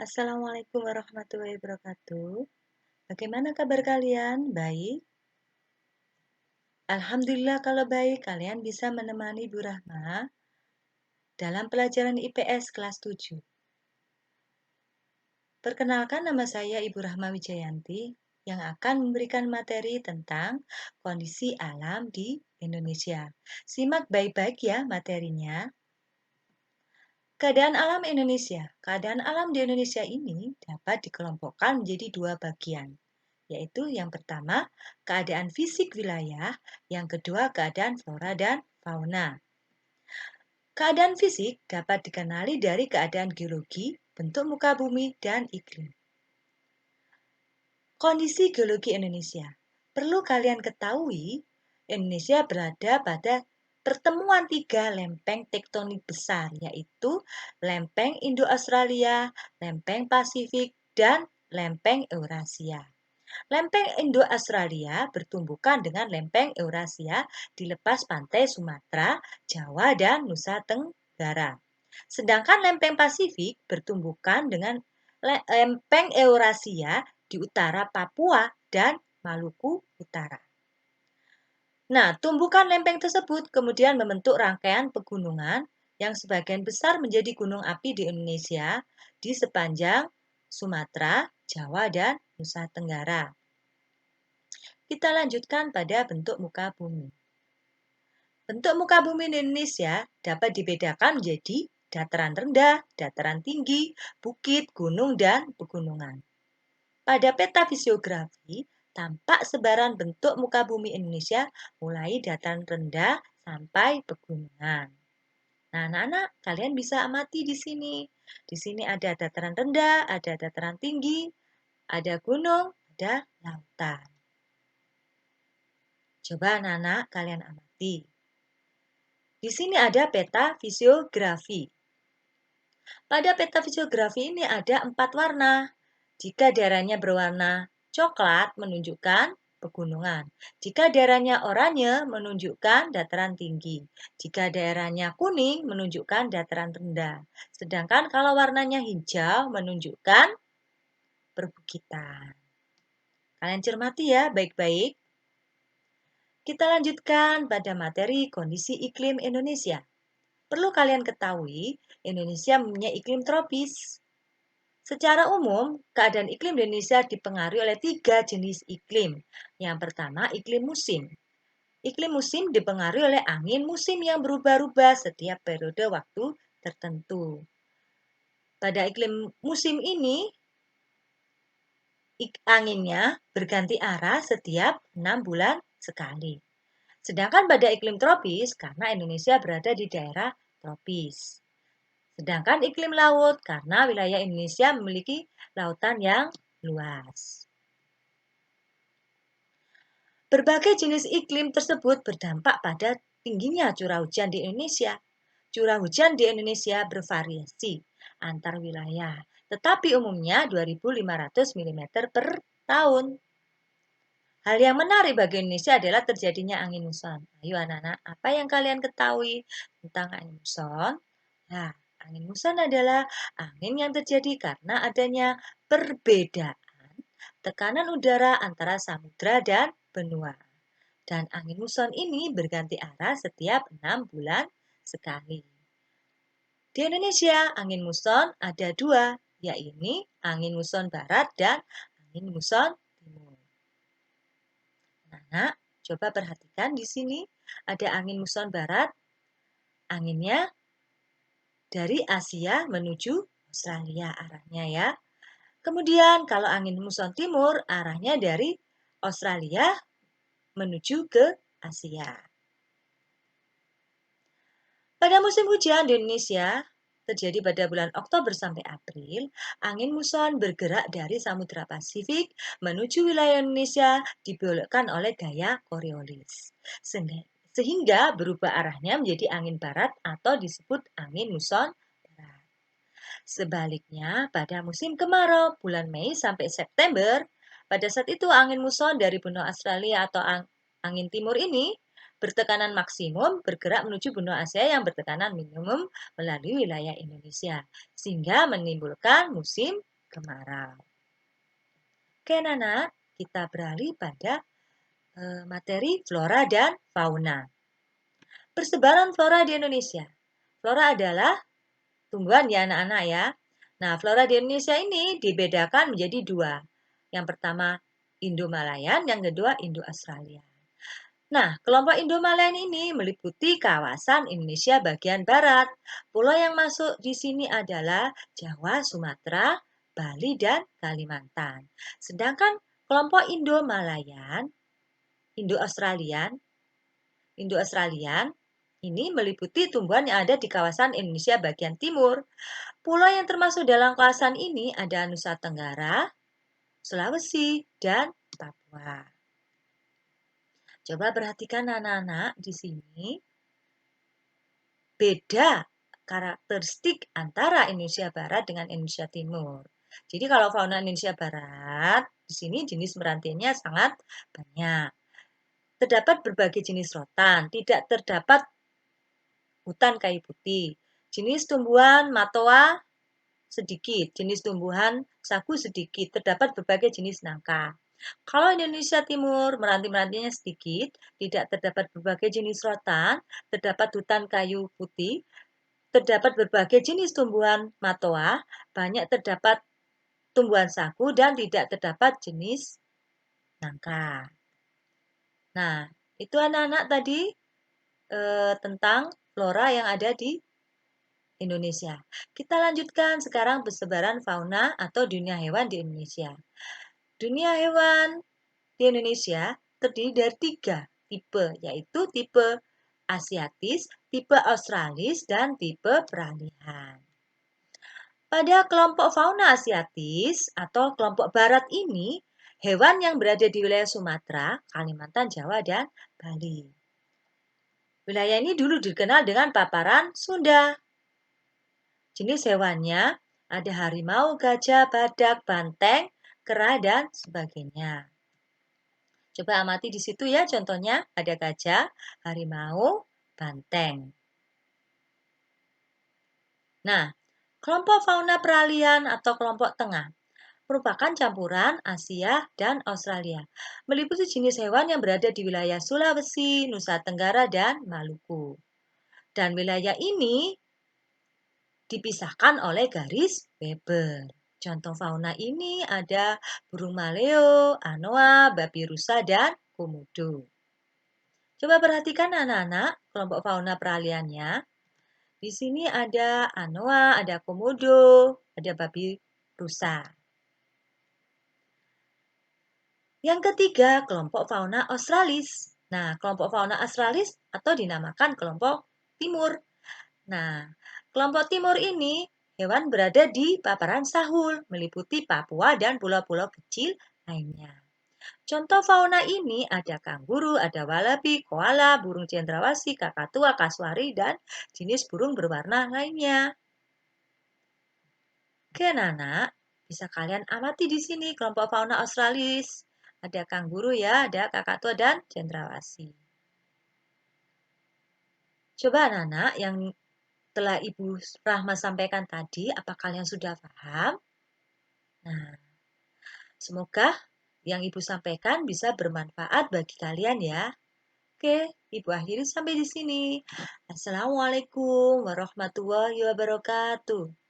Assalamualaikum warahmatullahi wabarakatuh. Bagaimana kabar kalian? Baik? Alhamdulillah kalau baik, kalian bisa menemani Bu Rahma dalam pelajaran IPS kelas 7. Perkenalkan, nama saya Ibu Rahma Wijayanti yang akan memberikan materi tentang kondisi alam di Indonesia. Simak baik-baik ya materinya. Keadaan alam Indonesia. Keadaan alam di Indonesia ini dapat dikelompokkan menjadi dua bagian, yaitu yang pertama, keadaan fisik wilayah, yang kedua, keadaan flora dan fauna. Keadaan fisik dapat dikenali dari keadaan geologi, bentuk muka bumi, dan iklim. Kondisi geologi Indonesia. Perlu kalian ketahui, Indonesia berada pada pertemuan tiga lempeng tektonik besar, yaitu lempeng Indo-Australia, lempeng Pasifik, dan lempeng Eurasia. Lempeng Indo-Australia bertumbukan dengan lempeng Eurasia di lepas pantai Sumatera, Jawa, dan Nusa Tenggara. Sedangkan lempeng Pasifik bertumbukan dengan lempeng Eurasia di utara Papua dan Maluku Utara. Nah, tumbukan lempeng tersebut kemudian membentuk rangkaian pegunungan yang sebagian besar menjadi gunung api di Indonesia di sepanjang Sumatera, Jawa, dan Nusa Tenggara. Kita lanjutkan pada bentuk muka bumi. Bentuk muka bumi di Indonesia dapat dibedakan menjadi dataran rendah, dataran tinggi, bukit, gunung, dan pegunungan. Pada peta fisiografi, tampak sebaran bentuk muka bumi Indonesia mulai dataran rendah sampai pegunungan. Nah, anak-anak, kalian bisa amati di sini. Di sini ada dataran rendah, ada dataran tinggi, ada gunung, ada lautan. Coba anak-anak kalian amati. Di sini ada peta fisiografi. Pada peta fisiografi ini ada 4 warna. Jika daerahnya berwarna coklat menunjukkan pegunungan. Jika daerahnya oranye menunjukkan dataran tinggi. Jika daerahnya kuning menunjukkan dataran rendah. Sedangkan kalau warnanya hijau menunjukkan perbukitan. Kalian cermati ya baik-baik. Kita lanjutkan pada materi kondisi iklim Indonesia. Perlu kalian ketahui, Indonesia mempunyai iklim tropis. Secara umum, keadaan iklim di Indonesia dipengaruhi oleh 3 jenis iklim. Yang pertama, iklim musim. Iklim musim dipengaruhi oleh angin musim yang berubah-ubah setiap periode waktu tertentu. Pada iklim musim ini, anginnya berganti arah setiap 6 bulan sekali. Sedangkan pada iklim tropis, karena Indonesia berada di daerah tropis. Sedangkan iklim laut, karena wilayah Indonesia memiliki lautan yang luas. Berbagai jenis iklim tersebut berdampak pada tingginya curah hujan di Indonesia. Curah hujan di Indonesia bervariasi antar wilayah, tetapi umumnya 2.500 mm per tahun. Hal yang menarik bagi Indonesia adalah terjadinya angin muson. Ayo anak-anak, apa yang kalian ketahui tentang angin muson? Nah, angin muson adalah angin yang terjadi karena adanya perbedaan tekanan udara antara samudra dan benua. Dan angin muson ini berganti arah setiap 6 bulan sekali. Di Indonesia, angin muson ada 2, yaitu angin muson barat dan angin muson timur. Nah, coba perhatikan di sini ada angin muson barat. Anginnya dari Asia menuju Australia arahnya ya. Kemudian kalau angin muson timur arahnya dari Australia menuju ke Asia. Pada musim hujan di Indonesia terjadi pada bulan Oktober sampai April, angin muson bergerak dari Samudra Pasifik menuju wilayah Indonesia dibelokkan oleh gaya Coriolis. Sehingga berubah arahnya menjadi angin barat atau disebut angin muson barat. Sebaliknya, pada musim kemarau bulan Mei sampai September, pada saat itu angin muson dari benua Australia atau angin timur ini bertekanan maksimum bergerak menuju benua Asia yang bertekanan minimum melalui wilayah Indonesia, sehingga menimbulkan musim kemarau. Oke, Nana, kita beralih pada materi flora dan fauna. Persebaran flora di Indonesia. Flora adalah tumbuhan ya anak-anak ya. Nah, flora di Indonesia ini dibedakan menjadi dua. Yang pertama Indo-Malayan, yang kedua Indo-Australian. Nah, kelompok Indo-Malayan ini meliputi kawasan Indonesia bagian barat. Pulau yang masuk di sini adalah Jawa, Sumatera, Bali, dan Kalimantan. Sedangkan kelompok Indo-Malayan, Indo-Australian ini meliputi tumbuhan yang ada di kawasan Indonesia bagian timur. Pulau yang termasuk dalam kawasan ini ada Nusa Tenggara, Sulawesi, dan Papua. Coba perhatikan anak-anak di sini. Beda karakteristik antara Indonesia Barat dengan Indonesia Timur. Jadi kalau fauna Indonesia Barat, di sini jenis merantainya sangat banyak. Terdapat berbagai jenis rotan, tidak terdapat hutan kayu putih. Jenis tumbuhan matoa sedikit, jenis tumbuhan sagu sedikit, terdapat berbagai jenis nangka. Kalau Indonesia Timur, meranti-merantinya sedikit, tidak terdapat berbagai jenis rotan, terdapat hutan kayu putih, terdapat berbagai jenis tumbuhan matoa, banyak terdapat tumbuhan sagu, dan tidak terdapat jenis nangka. Nah, itu anak-anak tadi tentang flora yang ada di Indonesia. Kita lanjutkan sekarang persebaran fauna atau dunia hewan di Indonesia. Dunia hewan di Indonesia terdiri dari 3 tipe, yaitu tipe asiatis, tipe australis, dan tipe peralihan. Pada kelompok fauna asiatis atau kelompok barat ini, hewan yang berada di wilayah Sumatera, Kalimantan, Jawa, dan Bali. Wilayah ini dulu dikenal dengan paparan Sunda. Jenis hewannya ada harimau, gajah, badak, banteng, kera, dan sebagainya. Coba amati di situ ya, contohnya ada gajah, harimau, banteng. Nah, kelompok fauna peralihan atau kelompok tengah merupakan campuran Asia dan Australia. Meliputi jenis hewan yang berada di wilayah Sulawesi, Nusa Tenggara, dan Maluku. Dan wilayah ini dipisahkan oleh garis Weber. Contoh fauna ini ada burung maleo, anoa, babi rusa, dan komodo. Coba perhatikan anak-anak kelompok fauna peralihannya. Di sini ada anoa, ada komodo, ada babi rusa. Yang ketiga, kelompok fauna australis. Nah, kelompok fauna australis atau dinamakan kelompok timur. Nah, kelompok timur ini hewan berada di paparan Sahul, meliputi Papua dan pulau-pulau kecil lainnya. Contoh fauna ini ada kanguru, ada walabi, koala, burung cendrawasih, kakatua, kasuari, dan jenis burung berwarna lainnya. Oke, Nana, bisa kalian amati di sini kelompok fauna australis. Ada kanguru ya, ada kakatua dan cendrawasih. Coba Nana, yang telah Ibu Rahma sampaikan tadi, apa kalian sudah paham? Nah, semoga yang Ibu sampaikan bisa bermanfaat bagi kalian ya. Oke, Ibu akhiri sampai di sini. Assalamualaikum warahmatullahi wabarakatuh.